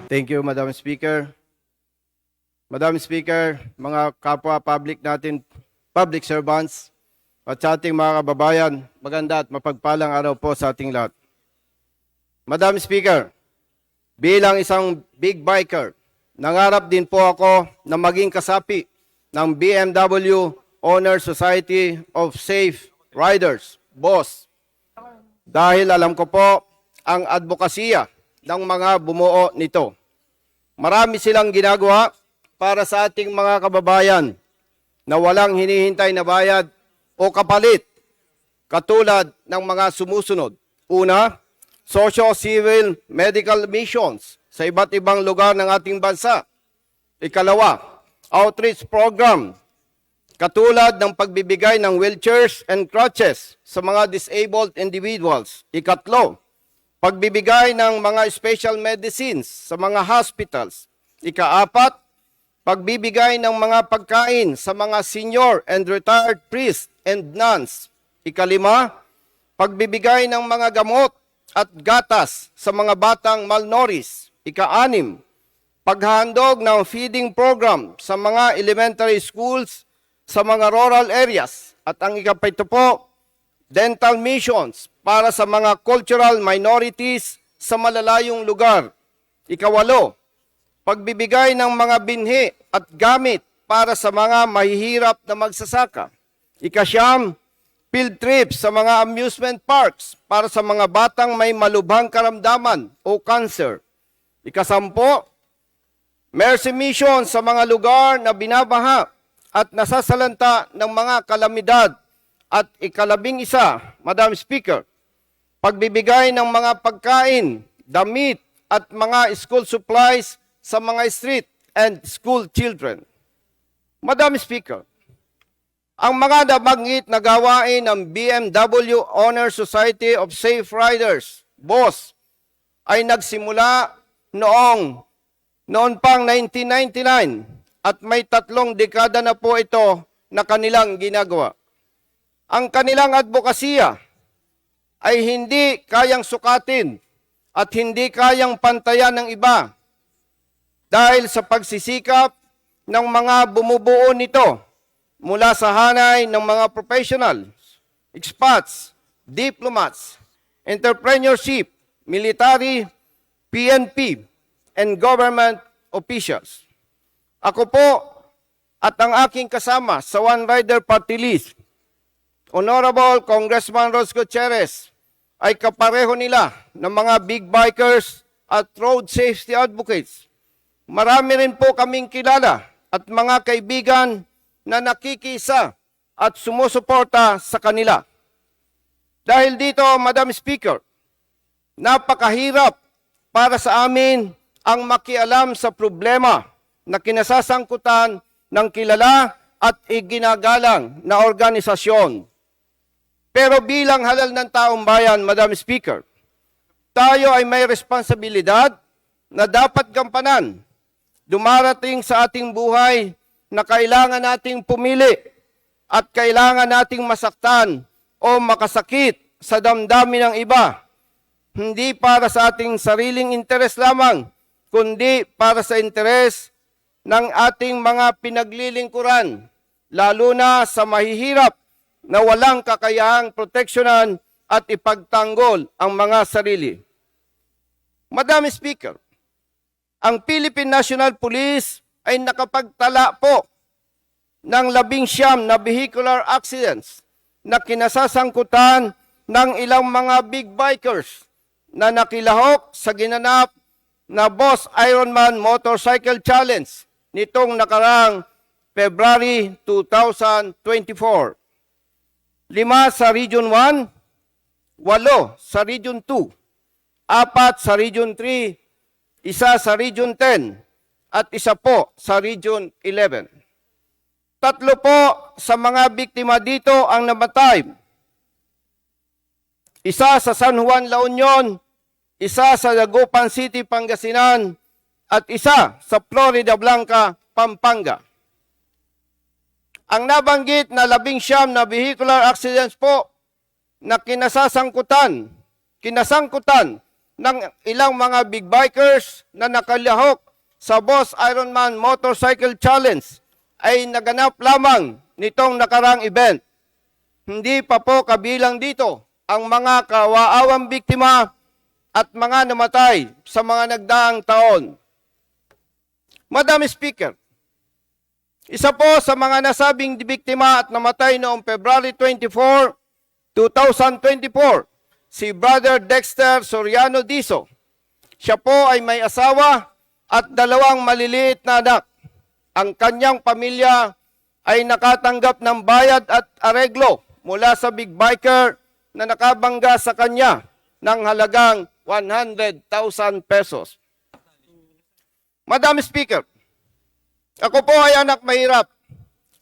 Thank you, Madam Speaker. Madam Speaker, mga kapwa public natin, public servants, at sa ating mga kababayan, maganda at mapagpalang araw po sa ating lahat. Madam Speaker, bilang isang big biker, nangarap din po ako na maging kasapi ng BMW Honor Society of Safe Riders, BOSS. Dahil alam ko po ang advokasya ng mga bumuo nito. Marami silang ginagawa para sa ating mga kababayan na walang hinihintay na bayad o kapalit, katulad ng mga sumusunod. Una, socio-civil medical missions sa iba't ibang lugar ng ating bansa. Ikalawa, outreach program, katulad ng pagbibigay ng wheelchairs and crutches sa mga disabled individuals. Ikatlo, pagbibigay ng mga special medicines sa mga hospitals. Ikaapat, pagbibigay ng mga pagkain sa mga senior and retired priests and nuns. Ikalima, pagbibigay ng mga gamot at gatas sa mga batang malnourished. Ikaanim, paghandog ng feeding program sa mga elementary schools sa mga rural areas. At ang ikapito po, dental missions para sa mga cultural minorities sa malalayong lugar. Ikawalo, pagbibigay ng mga binhi at gamit para sa mga mahihirap na magsasaka. Ikasyam, field trips sa mga amusement parks para sa mga batang may malubhang karamdaman o cancer. Ikasampo, mercy mission sa mga lugar na binabaha at nasasalanta ng mga kalamidad. At ikalabing isa, Madam Speaker, pagbibigay ng mga pagkain, damit at mga school supplies sa mga street and school children. Madam Speaker, ang mga nabanggit na gawain ng BMW Honor Society of Safe Riders, BOSS, ay nagsimula noon pang 1999 at may 3 dekada na po ito na kanilang ginagawa. Ang kanilang advokasya ay hindi kayang sukatin at hindi kayang pantayan ng iba dahil sa pagsisikap ng mga bumubuo nito mula sa hanay ng mga professionals, expats, diplomats, entrepreneurship, military, PNP, and government officials. Ako po at ang aking kasama sa One Rider Party List, Honorable Congressman Ros Gutierrez, ay kapareho nila ng mga big bikers at road safety advocates. Marami rin po kaming kilala at mga kaibigan na nakikisa at sumusuporta sa kanila. Dahil dito, Madam Speaker, napakahirap para sa amin ang makialam sa problema na kinasasangkutan ng kilala at iginagalang na organisasyon. Pero bilang halal ng taong bayan, Madam Speaker, tayo ay may responsibilidad na dapat gampanan. Dumarating sa ating buhay na kailangan nating pumili at kailangan nating masaktan o makasakit sa damdamin ng iba. Hindi para sa ating sariling interes lamang, kundi para sa interes ng ating mga pinaglilingkuran, lalo na sa mahihirap na walang kakayahang proteksyonan at ipagtanggol ang mga sarili. Madam Speaker, ang Philippine National Police ay nakapagtala po ng 19 na vehicular accidents na kinasasangkutan ng ilang mga big bikers na nakilahok sa ginanap na Boss Ironman Motorcycle Challenge nitong nakarang February 2024. 5 sa Region 1, 8 sa Region 2, 4 sa Region 3, 1 sa Region 10, at 1 po sa Region 11. 3 po sa mga biktima dito ang namatay. 1 sa San Juan, La Union, 1 sa Dagupan City, Pangasinan, at 1 sa Florida Blanca, Pampanga. Ang nabanggit na 19 na vehicular accidents po na kinasangkutan ng ilang mga big bikers na nakalahok sa Boss Ironman Motorcycle Challenge ay naganap lamang nitong nakarang event. Hindi pa po kabilang dito ang mga kawaawang biktima at mga namatay sa mga nagdaang taon. Madam Speaker, isa po sa mga nasabing biktima at namatay noong February 24, 2024, si Brother Dexter Soriano Diso. Siya po ay may asawa at dalawang maliliit na anak. Ang kanyang pamilya ay nakatanggap ng bayad at areglo mula sa big biker na nakabangga sa kanya ng halagang 100,000 pesos. Madam Speaker, ako po ay anak mahirap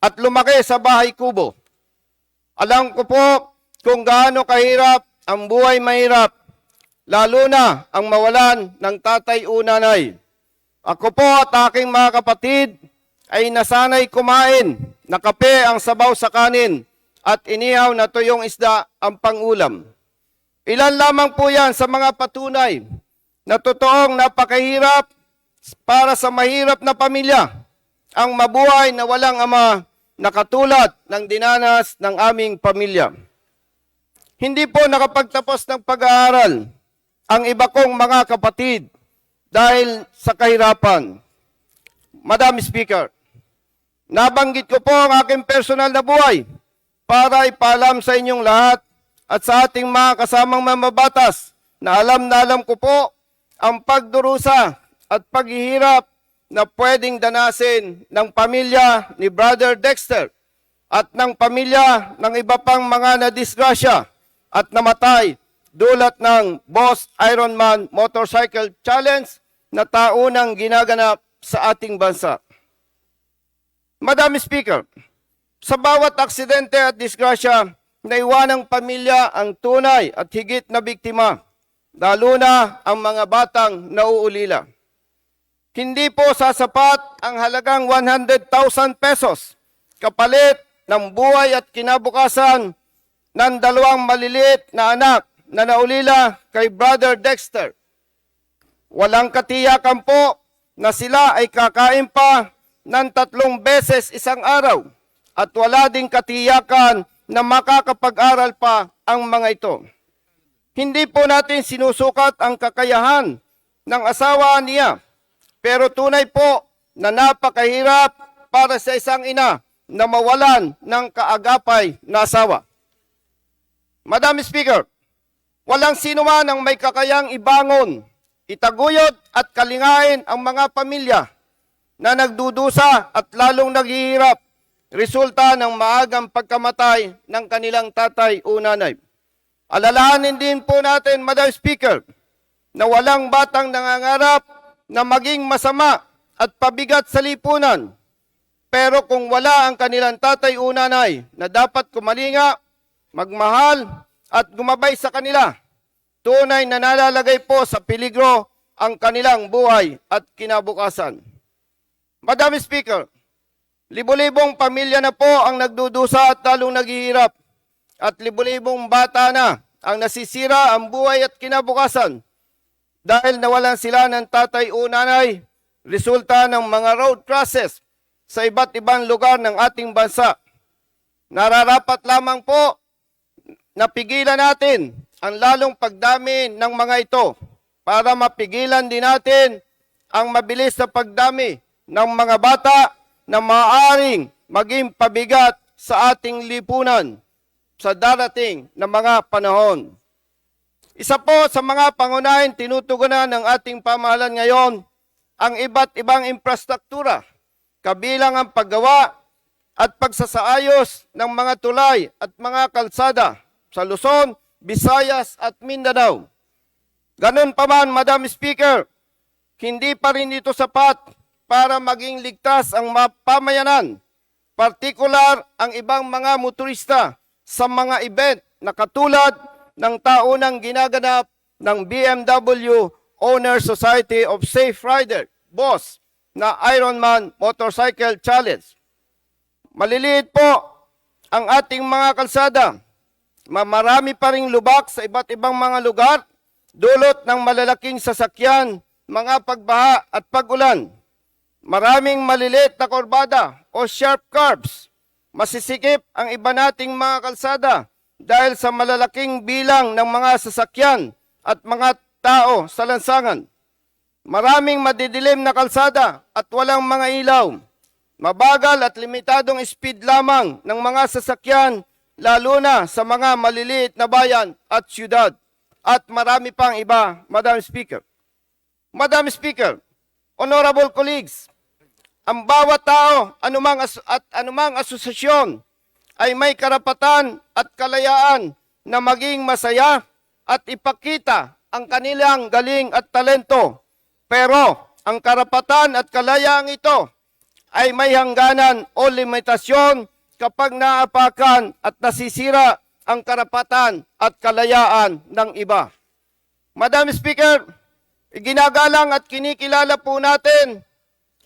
at lumaki sa bahay kubo. Alam ko po kung gaano kahirap ang buhay mahirap, lalo na ang mawalan ng tatay o nanay. Ako po at aking mga kapatid ay nasanay kumain na kape ang sabaw sa kanin at inihaw na tuyong isda ang pangulam. Ilan lamang po yan sa mga patunay na totoong napakahirap para sa mahirap na pamilya ang mabuhay na walang ama na katulad ng dinanas ng aming pamilya. Hindi po nakapagtapos ng pag-aaral ang iba kong mga kapatid dahil sa kahirapan. Madam Speaker, nabanggit ko po ang aking personal na buhay para ipaalam sa inyong lahat at sa ating mga kasamang mamabatas na alam ko po ang pagdurusa at paghihirap na pwedeng danasin ng pamilya ni Brother Dexter at ng pamilya ng iba pang mga nadisgrasya at namatay dulot ng Boss Ironman Motorcycle Challenge na taunang ginaganap sa ating bansa. Madam Speaker, sa bawat aksidente at disgrasya, naiwanang pamilya ang tunay at higit na biktima, lalo na ang mga batang nauulila. Hindi po sasapat ang halagang 100,000 pesos kapalit ng buhay at kinabukasan ng dalawang maliliit na anak na naulila kay Brother Dexter. Walang katiyakan po na sila ay kakain pa ng 3 beses isang araw at wala ding katiyakan na makakapag-aral pa ang mga ito. Hindi po natin sinusukat ang kakayahan ng asawa niya, pero tunay po na napakahirap para sa isang ina na mawalan ng kaagapay na asawa. Madam Speaker, walang sino man ang may kakayang ibangon, itaguyod at kalingain ang mga pamilya na nagdudusa at lalong naghihirap resulta ng maagang pagkamatay ng kanilang tatay o nanay. Alalahanin din po natin, Madam Speaker, na walang batang nangangarap na maging masama at pabigat sa lipunan. Pero kung wala ang kanilang tatay o nanay na dapat kumalinga, magmahal at gumabay sa kanila, tunay na nalalagay po sa peligro ang kanilang buhay at kinabukasan. Madam Speaker, libo-libong pamilya na po ang nagdudusa at lalong naghihirap at libo-libong bata na ang nasisira ang buhay at kinabukasan dahil nawalan sila ng tatay o nanay resulta ng mga road crashes sa iba't ibang lugar ng ating bansa. Nararapat lamang po na pigilan natin ang lalong pagdami ng mga ito para mapigilan din natin ang mabilis na pagdami ng mga bata na maaaring maging pabigat sa ating lipunan sa darating na mga panahon. Isa po sa mga pangunahing tinutugunan ng ating pamahalaan ngayon ang iba't ibang infrastruktura, kabilang ang paggawa at pagsasaayos ng mga tulay at mga kalsada sa Luzon, Visayas at Mindanao. Ganun pa man, Madam Speaker, hindi pa rin ito sapat para maging ligtas ang pamayanan, partikular ang ibang mga motorista sa mga event na katulad ng taunang ginaganap ng BMW Owner Society of Safe Rider, BOSS, na Ironman Motorcycle Challenge. Maliliit po ang ating mga kalsada. Marami pa ring lubak sa iba't ibang mga lugar dulot ng malalaking sasakyan, mga pagbaha at pag-ulan. Maraming maliliit na kurbada o sharp curves. Masisikip ang iba nating mga kalsada dahil sa malalaking bilang ng mga sasakyan at mga tao sa lansangan. Maraming madidilim na kalsada at walang mga ilaw. Mabagal at limitadong speed lamang ng mga sasakyan, lalo na sa mga maliliit na bayan at syudad. At marami pang iba, Madam Speaker. Madam Speaker, honorable colleagues, ang bawat tao at anumang asosasyon ay may karapatan at kalayaan na maging masaya at ipakita ang kanilang galing at talento. Pero ang karapatan at kalayaan ito ay may hangganan o limitasyon kapag naapakan at nasisira ang karapatan at kalayaan ng iba. Madam Speaker, iginagalang at kinikilala po natin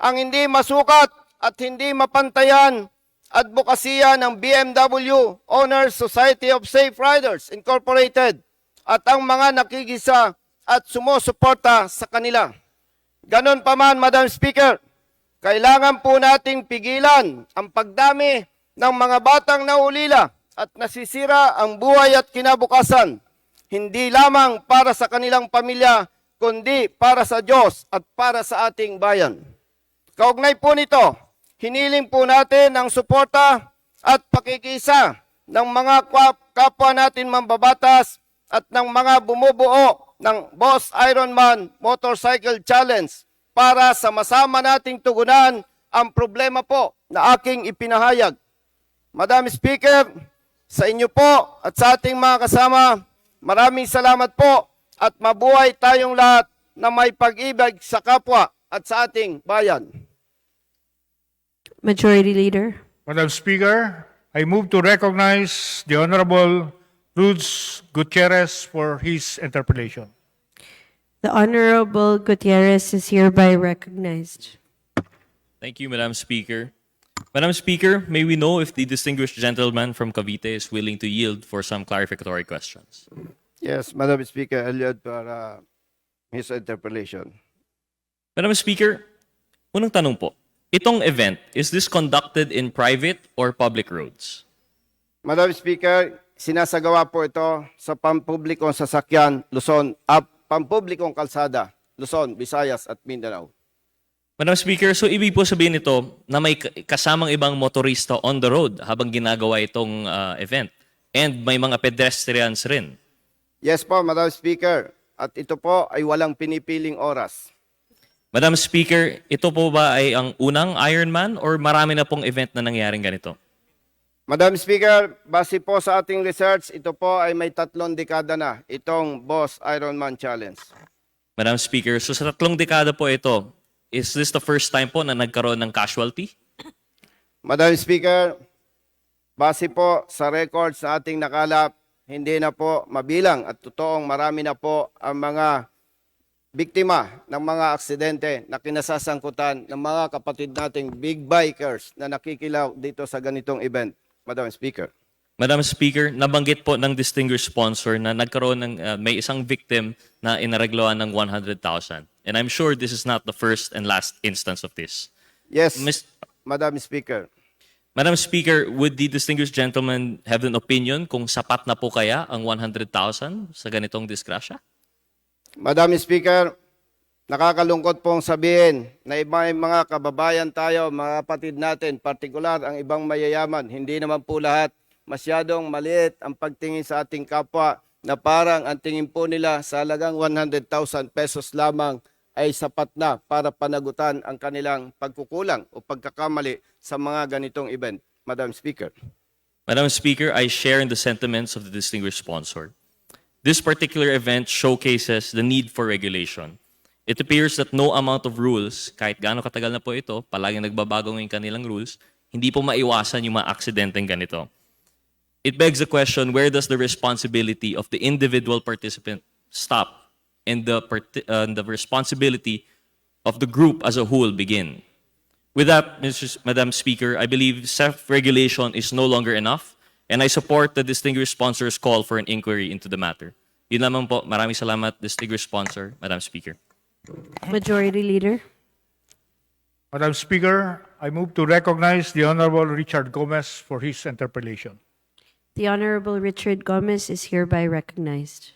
ang hindi masukat at hindi mapantayan advokasya ng BMW Owners Society of Safe Riders Incorporated at ang mga nakikisa at sumusuporta sa kanila. Ganon pa man, Madam Speaker, kailangan po nating pigilan ang pagdami ng mga batang naulila at nasisira ang buhay at kinabukasan, hindi lamang para sa kanilang pamilya, kundi para sa Diyos at para sa ating bayan. Kaugnay po nito, hiniling po natin ang suporta at pakikisa ng mga kapwa natin mambabatas at ng mga bumubuo ng Boss Ironman Motorcycle Challenge para sama-sama nating tugunan ang problema po na aking ipinahayag. Madam Speaker, sa inyo po at sa ating mga kasama, maraming salamat po at mabuhay tayong lahat na may pag-ibig sa kapwa at sa ating bayan. Majority Leader. Madam Speaker, I move to recognize the Honorable Rudes Gutierrez for his interpellation. The Honorable Gutierrez is hereby recognized. Thank you, Madam Speaker. Madam Speaker, may we know if the distinguished gentleman from Cavite is willing to yield for some clarificatory questions? Yes, Madam Speaker, I yield para his interpellation. Madam Speaker, unang tanong po, itong event, is this conducted in private or public roads? Madam Speaker, sinasagawa po ito sa pampublikong sasakyan, Luzon, pampublikong kalsada, Luzon, Visayas at Mindanao. Madam Speaker, so ibig po sabihin nito na may kasamang ibang motorista on the road habang ginagawa itong event and may mga pedestrians rin. Yes po, Madam Speaker. At ito po ay walang pinipiling oras. Madam Speaker, ito po ba ay ang unang Ironman or marami na pong event na nangyaring ganito? Madam Speaker, base po sa ating research, ito po ay may 3 dekada na itong Boss Ironman Challenge. Madam Speaker, so sa 3 dekada po ito, is this the first time po na nagkaroon ng casualty? Madam Speaker, base po sa records na ating nakalap, hindi na po mabilang at totoong marami na po ang mga biktima ng mga aksidente na kinasasangkutan ng mga kapatid nating big bikers na nakikilaw dito sa ganitong event, Madam Speaker. Madam Speaker, nabanggit po ng distinguished sponsor na nagkaroon ng may isang victim na inaregloan ng 100,000. And I'm sure this is not the first and last instance of this. Yes, Madam Speaker. Madam Speaker, would the distinguished gentleman have an opinion kung sapat na po kaya ang 100,000 sa ganitong disgrasya? Madam Speaker, nakakalungkot pong sabihin na ibang mga kababayan tayo, mga kapatid natin, partikular ang ibang mayayaman, hindi naman po lahat, masyadong maliit ang pagtingin sa ating kapwa na parang ang tingin po nila sa halagang 100,000 pesos lamang ay sapat na para panagutan ang kanilang pagkukulang o pagkakamali sa mga ganitong event. Madam Speaker. Madam Speaker, I share in the sentiments of the distinguished sponsor. This particular event showcases the need for regulation. It appears that no amount of rules, kahit gaano katagal na po ito, palaging nagbabago ng kanilang rules, hindi po maiwasan yung mga aksidenteng ganito. It begs the question, where does the responsibility of the individual participant stop and the responsibility of the group as a whole begin? With that, Madam Speaker, I believe self-regulation is no longer enough, and I support the distinguished sponsor's call for an inquiry into the matter. Yun lamang po. Maraming salamat, distinguished sponsor, Madam Speaker. Majority Leader. Madam Speaker, I move to recognize the Honorable Richard Gomez for his interpellation. The Honorable Richard Gomez is hereby recognized.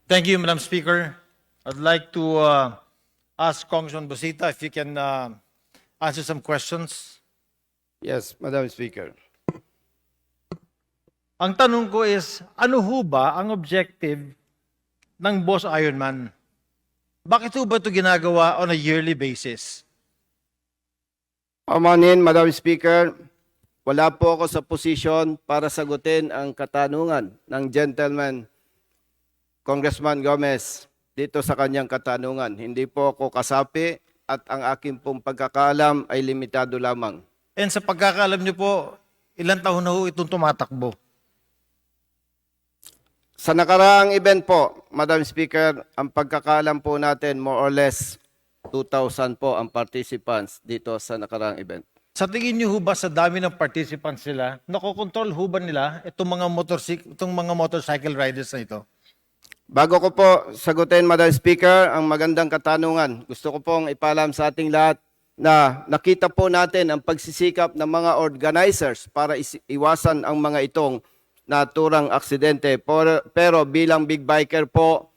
Thank you, Madam Speaker. I'd like to ask Congressman Busita if you can answer some questions. Yes, Madam Speaker. Ang tanong ko is, ano ho ba ang objective ng Boss Ironman? Bakit ho ba ito ginagawa on a yearly basis? Amanin, Madam Speaker, wala po ako sa posisyon para sagutin ang katanungan ng gentleman, Congressman Gomez, dito sa kanyang katanungan. Hindi po ako kasapi at ang aking pong pagkakaalam ay limitado lamang. And sa pagkakaalam niyo po, ilang taon na ho itong tumatakbo? Sa nakaraang event po, Madam Speaker, ang pagkakaalam po natin more or less 2,000 po ang participants dito sa nakaraang event. Sa tingin niyo ho ba sa dami ng participants nila, nakokontrol ho ba nila itong mga motorcycle riders na ito? Bago ko po sagutin, Madam Speaker, ang magandang katanungan, gusto ko pong ipalam sa ating lahat na nakita po natin ang pagsisikap ng mga organizers para iwasan ang mga itong naturang aksidente. Pero bilang big biker po,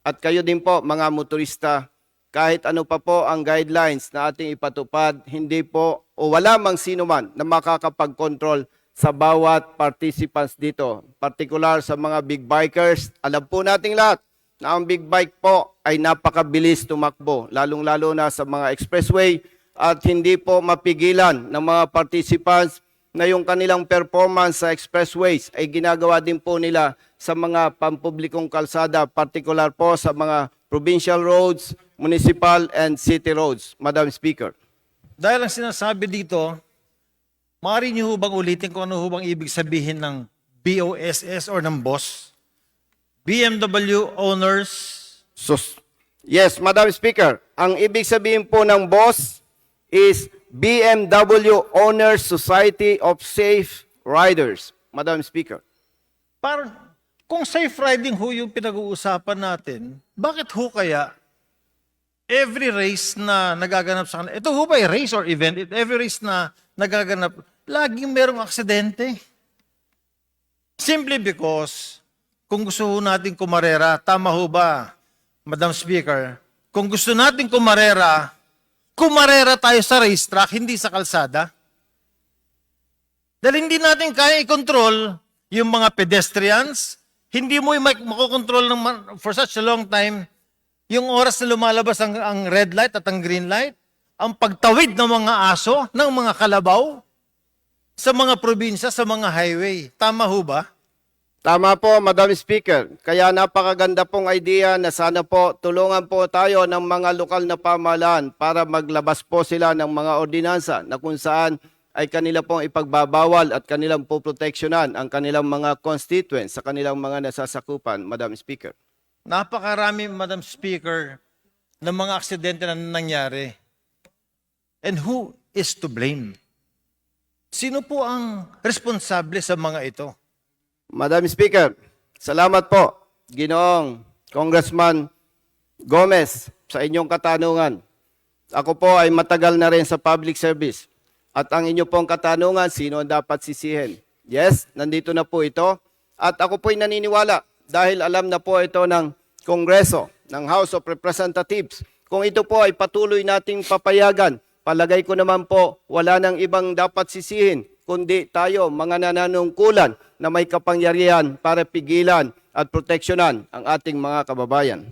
at kayo din po mga motorista, kahit ano pa po ang guidelines na ating ipatupad, hindi po o wala mang sino man na makakapag-control sa bawat participants dito. Particular sa mga big bikers, alam po nating lahat na ang big bike po ay napakabilis tumakbo, lalong-lalo na sa mga expressway at hindi po mapigilan ng mga participants na yung kanilang performance sa expressways ay ginagawa din po nila sa mga pampublikong kalsada, particular po sa mga provincial roads, municipal and city roads, Madam Speaker. Dahil ang sinasabi dito, maaari niyo ho bang ulitin kung ano ho bang ibig sabihin ng BOSS or ng boss? BMW Owners. Yes, Madam Speaker. Ang ibig sabihin po ng boss is BMW Owners Society of Safe Riders, Madam Speaker. Parang, kung safe riding ho yung pinag-uusapan natin, bakit ho kaya every race na nagaganap sa kanila, ito ho ba race or event, every race na nagaganap, laging merong aksidente? Simply because, kung gusto ho natin kumarera, tama ho ba, Madam Speaker, kung gusto natin kumarera tayo sa racetrack, hindi sa kalsada. Dahil hindi natin kaya i-control yung mga pedestrians, hindi mo makokontrol for such a long time yung oras na lumalabas ang red light at ang green light, ang pagtawid ng mga aso, ng mga kalabaw, sa mga probinsya, sa mga highway. Tama ho ba? Tama po, Madam Speaker. Kaya napakaganda pong idea na sana po tulungan po tayo ng mga lokal na pamahalaan para maglabas po sila ng mga ordinansa na kung saan ay kanila pong ipagbabawal at kanilang po proteksyonan ang kanilang mga constituents sa kanilang mga nasasakupan, Madam Speaker. Napakarami, Madam Speaker, ng mga aksidente na nangyari. And who is to blame? Sino po ang responsable sa mga ito? Madam Speaker, salamat po, Ginoong Congressman Gomez, sa inyong katanungan. Ako po ay matagal na rin sa public service. At ang inyo pong katanungan, sino ang dapat sisihin? Yes, nandito na po ito. At ako po'y naniniwala dahil alam na po ito ng Kongreso, ng House of Representatives. Kung ito po ay patuloy nating papayagan, palagay ko naman po wala nang ibang dapat sisihin, kundi tayo, mga nananungkulan na may kapangyarihan para pigilan at proteksyonan ang ating mga kababayan.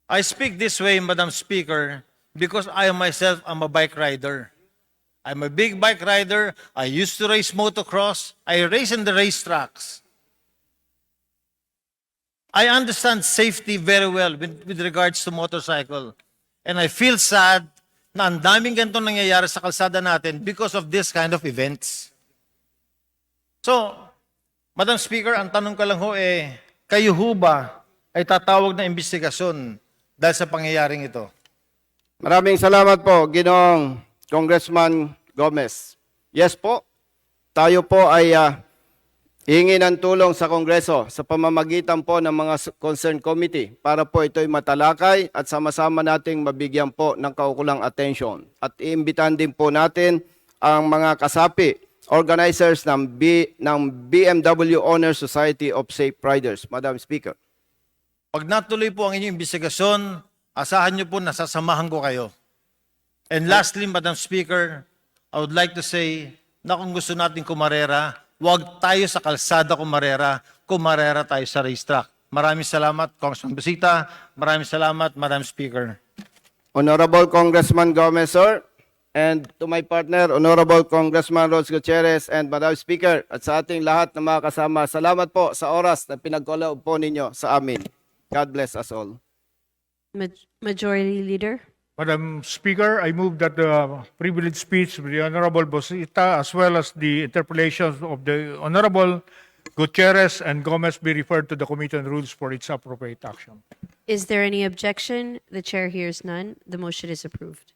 I speak this way, Madam Speaker, because I myself am a bike rider. I'm a big bike rider. I used to race motocross. I race in the racetracks. I understand safety very well with regards to motorcycle. And I feel sad na ang daming ganito nangyayari sa kalsada natin because of this kind of events. So, Madam Speaker, ang tanong ko lang ho kayo ho ba ay tatawag na investigasyon dahil sa pangyayaring ito? Maraming salamat po, Ginoong Congressman Gomez. Yes po, tayo po ay Hingi ng tulong sa Kongreso sa pamamagitan po ng mga concerned committee para po ito'y matalakay at sama-sama nating mabigyan po ng kaukulang atensyon. At iimbitahan din po natin ang mga kasapi, organizers ng BMW Honor Society of Safe Riders. Madam Speaker. Pag natuloy po ang inyong investigasyon, asahan niyo po na sasamahan ko kayo. And lastly, Madam Speaker, I would like to say na kung gusto natin kumarera, huwag tayo sa kalsada kumarera tayo sa racetrack. Maraming salamat, Congressman Busita. Maraming salamat, Madam Speaker. Honorable Congressman Gomez, sir. And to my partner, Honorable Congressman Rose Gutierrez and Madam Speaker, at sa ating lahat na mga kasama, salamat po sa oras na pinagkaloob po ninyo sa amin. God bless us all. Majority Leader. Madam Speaker, I move that the privileged speech of the Honorable Busita as well as the interpellations of the Honorable Gutierrez and Gomez be referred to the Committee on Rules for its appropriate action. Is there any objection? The chair hears none. The motion is approved.